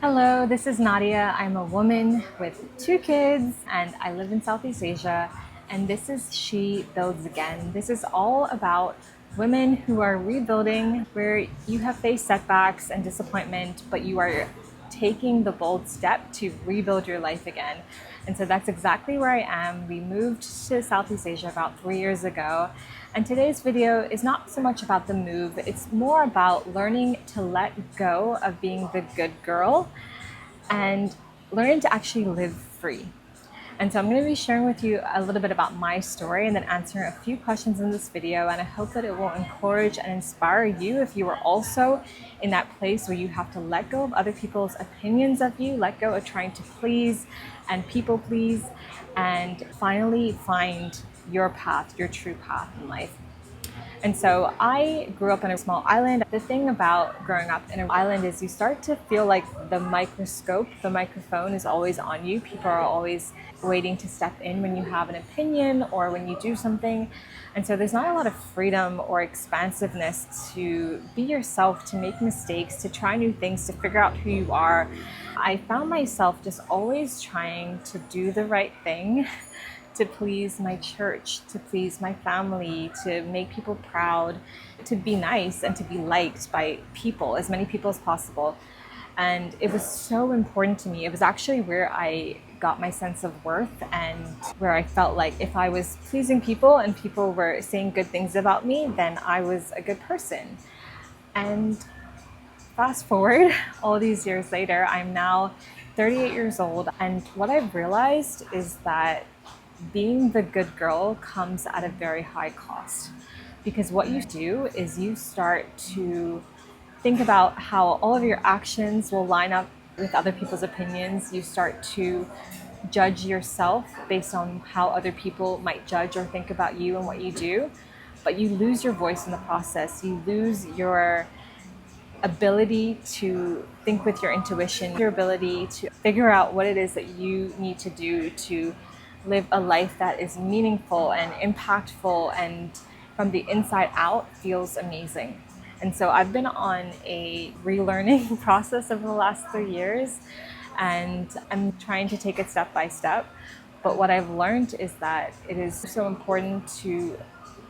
Hello, this is Nadia. I'm a woman with 2 kids and I live in Southeast Asia. And this is She Builds Again. This is all about women who are rebuilding, where you have faced setbacks and disappointment, but you are taking the bold step to rebuild your life again. And so that's exactly where I am. We moved to Southeast Asia about 3 years ago. And today's video is not so much about the move, it's more about learning to let go of being the good girl and learning to actually live free. And so I'm going to be sharing with you a little bit about my story and then answering a few questions in this video. And I hope that it will encourage and inspire you if you are also in that place where you have to let go of other people's opinions of you, let go of trying to please and people please, and finally find your path, your true path in life. And so I grew up in a small island. The thing about growing up in an island is you start to feel like the microphone is always on you. People are always waiting to step in when you have an opinion or when you do something. And so there's not a lot of freedom or expansiveness to be yourself, to make mistakes, to try new things, to figure out who you are. I found myself just always trying to do the right thing, to please my church, to please my family, to make people proud, to be nice and to be liked by people, as many people as possible. And it was so important to me. It was actually where I got my sense of worth and where I felt like if I was pleasing people and people were saying good things about me, then I was a good person. And fast forward all these years later, I'm now 38 years old. And what I've realized is that being the good girl comes at a very high cost, because what you do is you start to think about how all of your actions will line up with other people's opinions. You start to judge yourself based on how other people might judge or think about you and what you do, but you lose your voice in the process. You lose your ability to think with your intuition, your ability to figure out what it is that you need to do to live a life that is meaningful and impactful and from the inside out feels amazing. And so I've been on a relearning process over the last 3 years, and I'm trying to take it step by step. But what I've learned is that it is so important to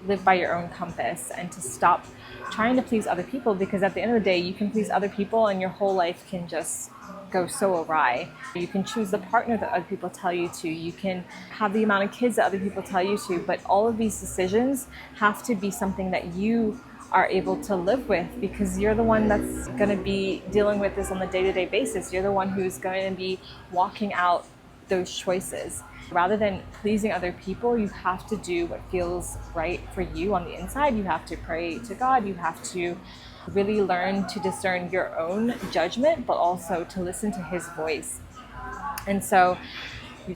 live by your own compass and to stop trying to please other people, because at the end of the day, you can please other people and your whole life can just go so awry. You can choose the partner that other people tell you to, you can have the amount of kids that other people tell you to, but all of these decisions have to be something that you are able to live with, because you're the one that's going to be dealing with this on a day-to-day basis. You're the one who's going to be walking out those choices. Rather than pleasing other people, you have to do what feels right for you on the inside. You have to pray to God. You have to really learn to discern your own judgment, but also to listen to His voice. And so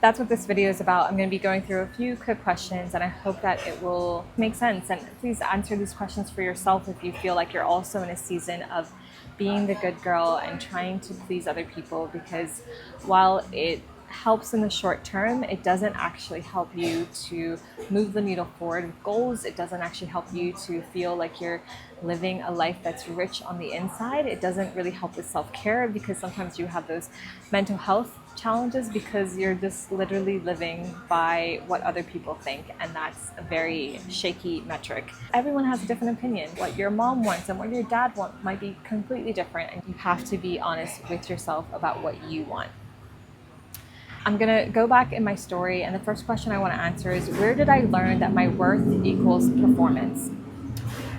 that's what this video is about. I'm going to be going through a few quick questions and I hope that it will make sense. And please answer these questions for yourself if you feel like you're also in a season of being the good girl and trying to please other people, because while it helps in the short term, it doesn't actually help you to move the needle forward with goals. It doesn't actually help you to feel like you're living a life that's rich on the inside. It doesn't really help with self-care, because sometimes you have those mental health challenges because you're just literally living by what other people think, and that's a very shaky metric. Everyone has a different opinion. What your mom wants and what your dad wants might be completely different, and you have to be honest with yourself about what you want. I'm gonna go back in my story, and the first question I want to answer is, where did I learn that my worth equals performance?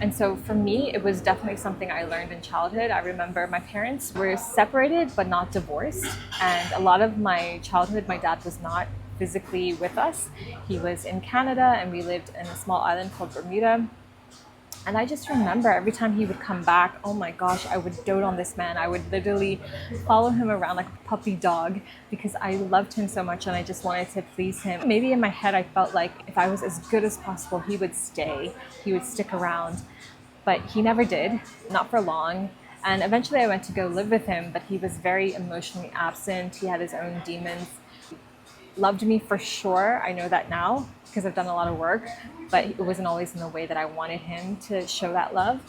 And so for me, it was definitely something I learned in childhood. I remember my parents were separated but not divorced, and a lot of my childhood, my dad was not physically with us. He was in Canada and we lived in a small island called Bermuda. And I just remember every time he would come back, oh my gosh, I would dote on this man. I would literally follow him around like a puppy dog because I loved him so much and I just wanted to please him. Maybe in my head I felt like if I was as good as possible, he would stay, he would stick around. But he never did, not for long. And eventually I went to go live with him, but he was very emotionally absent. He had his own demons. Loved me for sure, I know that now because I've done a lot of work, but it wasn't always in the way that I wanted him to show that love.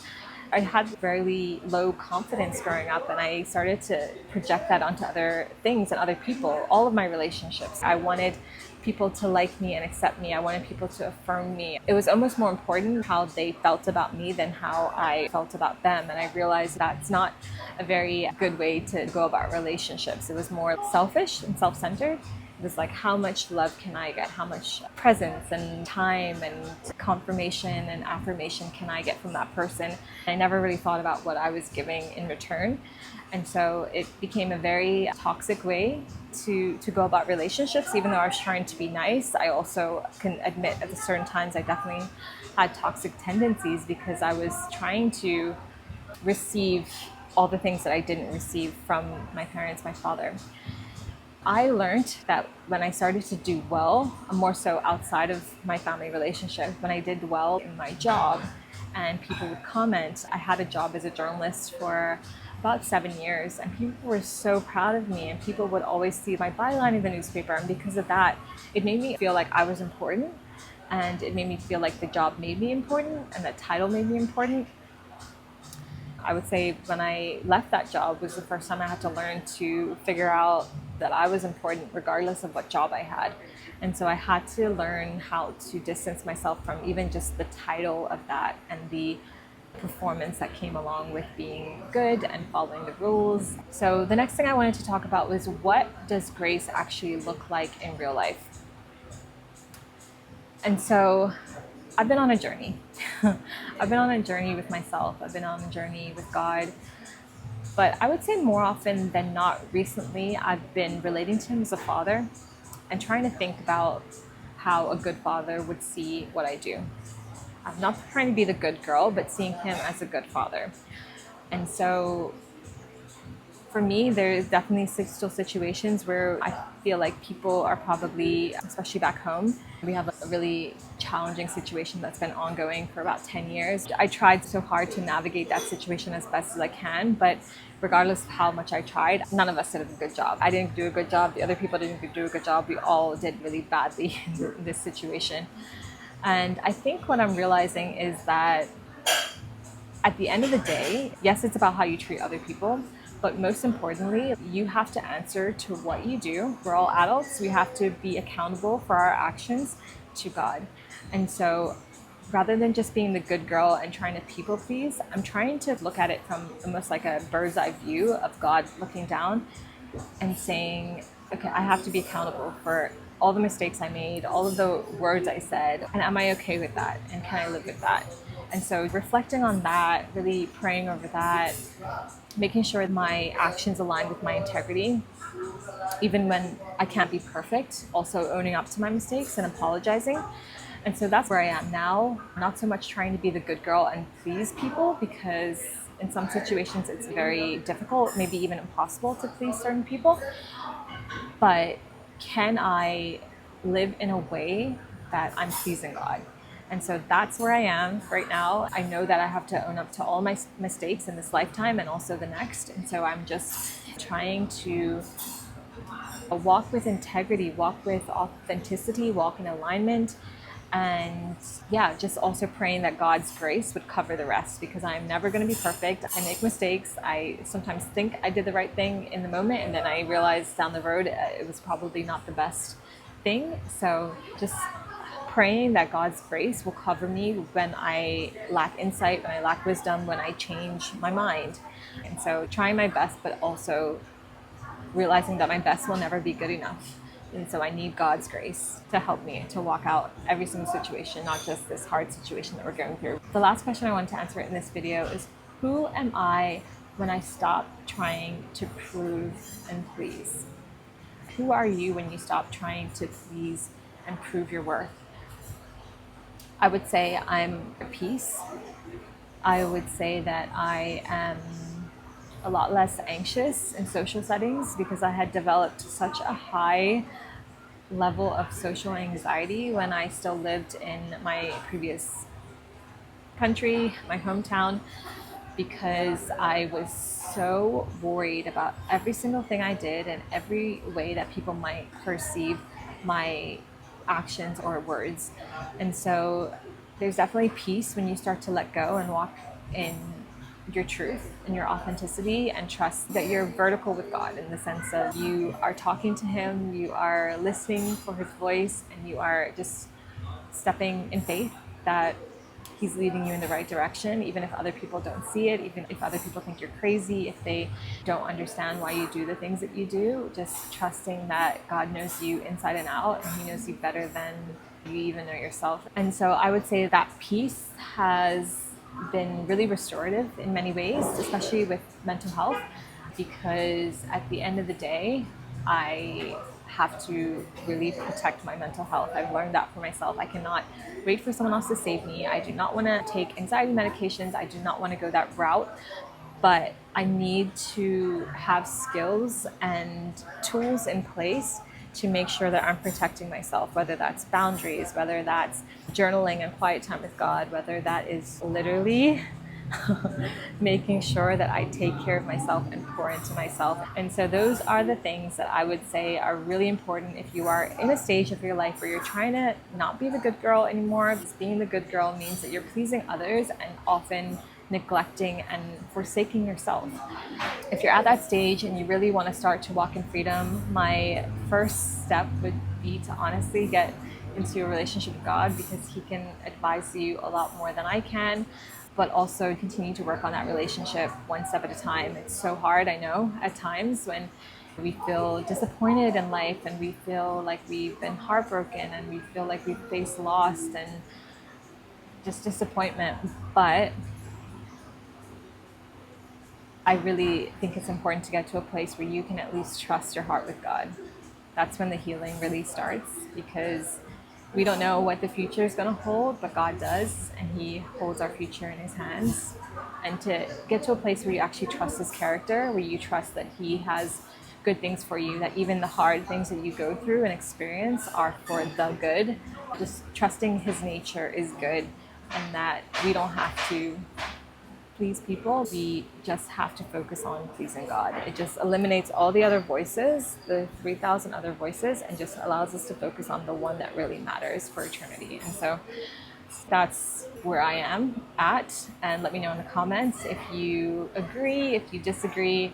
I had very low confidence growing up, and I started to project that onto other things and other people, all of my relationships. I wanted people to like me and accept me. I wanted people to affirm me. It was almost more important how they felt about me than how I felt about them. And I realized that's not a very good way to go about relationships. It was more selfish and self-centered. It was like, how much love can I get? How much presence and time and confirmation and affirmation can I get from that person? I never really thought about what I was giving in return. And so it became a very toxic way to go about relationships. Even though I was trying to be nice, I also can admit at certain times I definitely had toxic tendencies because I was trying to receive all the things that I didn't receive from my parents, my father. I learned that when I started to do well, more so outside of my family relationship, when I did well in my job and people would comment, I had a job as a journalist for about 7 years, and people were so proud of me, and people would always see my byline in the newspaper. And because of that, it made me feel like I was important, and it made me feel like the job made me important and the title made me important. I would say when I left that job was the first time I had to learn to figure out that I was important regardless of what job I had. And so I had to learn how to distance myself from even just the title of that and the performance that came along with being good and following the rules. So the next thing I wanted to talk about was, what does grace actually look like in real life? And so I've been on a journey. I've been on a journey with myself. I've been on a journey with God. But I would say more often than not recently, I've been relating to him as a father and trying to think about how a good father would see what I do. I'm not trying to be the good girl, but seeing him as a good father. And so for me, there's definitely still situations where I feel like people are probably, especially back home, we have a really challenging situation that's been ongoing for about 10 years. I tried so hard to navigate that situation as best as I can, but regardless of how much I tried, none of us did a good job. I didn't do a good job. The other people didn't do a good job. We all did really badly in this situation. And I think what I'm realizing is that at the end of the day, yes, it's about how you treat other people, but most importantly, you have to answer to what you do. We're all adults. We have to be accountable for our actions to God. And so rather than just being the good girl and trying to people please, I'm trying to look at it from almost like a bird's eye view of God looking down and saying, okay, I have to be accountable for all the mistakes I made, all of the words I said, and am I okay with that? And can I live with that? And so reflecting on that, really praying over that, making sure my actions align with my integrity, even when I can't be perfect, also owning up to my mistakes and apologizing. And so that's where I am now, not so much trying to be the good girl and please people, because in some situations it's very difficult, maybe even impossible to please certain people. But can I live in a way that I'm pleasing God? And so that's where I am right now. I know that I have to own up to all my mistakes in this lifetime and also the next. And so I'm just trying to walk with integrity, walk with authenticity, walk in alignment. And yeah, just also praying that God's grace would cover the rest, because I'm never going to be perfect. I make mistakes. I sometimes think I did the right thing in the moment, and then I realize down the road it was probably not the best thing. So just praying that God's grace will cover me when I lack insight, when I lack wisdom, when I change my mind. And so trying my best, but also realizing that my best will never be good enough. And so I need God's grace to help me to walk out every single situation, not just this hard situation that we're going through. The last question I wanted to answer in this video is, who am I when I stop trying to prove and please? Who are you when you stop trying to please and prove your worth? I would say I'm at peace. I would say that I am a lot less anxious in social settings, because I had developed such a high level of social anxiety when I still lived in my previous country, my hometown, because I was so worried about every single thing I did and every way that people might perceive my actions or words. And so there's definitely peace when you start to let go and walk in your truth and your authenticity, and trust that you're vertical with God in the sense of you are talking to Him, you are listening for His voice, and you are just stepping in faith that He's leading you in the right direction, even if other people don't see it, even if other people think you're crazy, if they don't understand why you do the things that you do. Just trusting that God knows you inside and out, and He knows you better than you even know yourself. And so I would say that peace has been really restorative in many ways, especially with mental health, because at the end of the day, I have to really protect my mental health. I've learned that for myself. I cannot wait for someone else to save me. I do not want to take anxiety medications. I do not want to go that route. But I need to have skills and tools in place to make sure that I'm protecting myself, whether that's boundaries, whether that's journaling and quiet time with God, whether that is literally making sure that I take care of myself and pour into myself. And so those are the things that I would say are really important if you are in a stage of your life where you're trying to not be the good girl anymore. Because being the good girl means that you're pleasing others and often neglecting and forsaking yourself. If you're at that stage and you really want to start to walk in freedom, my first step would be to honestly get into a relationship with God, because He can advise you a lot more than I can, but also continue to work on that relationship one step at a time. It's so hard, I know, at times when we feel disappointed in life and we feel like we've been heartbroken and we feel like we've faced loss and just disappointment. But I really think it's important to get to a place where you can at least trust your heart with God. That's when the healing really starts, because we don't know what the future is going to hold, but God does, and He holds our future in His hands. And to get to a place where you actually trust His character, where you trust that He has good things for you, that even the hard things that you go through and experience are for the good. Just trusting His nature is good, and that we don't have to please people. We just have to focus on pleasing God. It just eliminates all the other voices, the 3,000 other voices, and just allows us to focus on the one that really matters for eternity. And so that's where I am at. And let me know in the comments if you agree, if you disagree.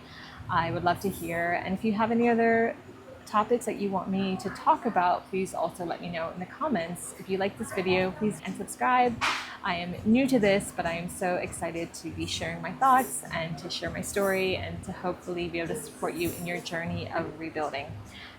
I would love to hear. And if you have any other topics that you want me to talk about, please also let me know in the comments. If you like this video, please and subscribe. I am new to this, but I am so excited to be sharing my thoughts and to share my story and to hopefully be able to support you in your journey of rebuilding.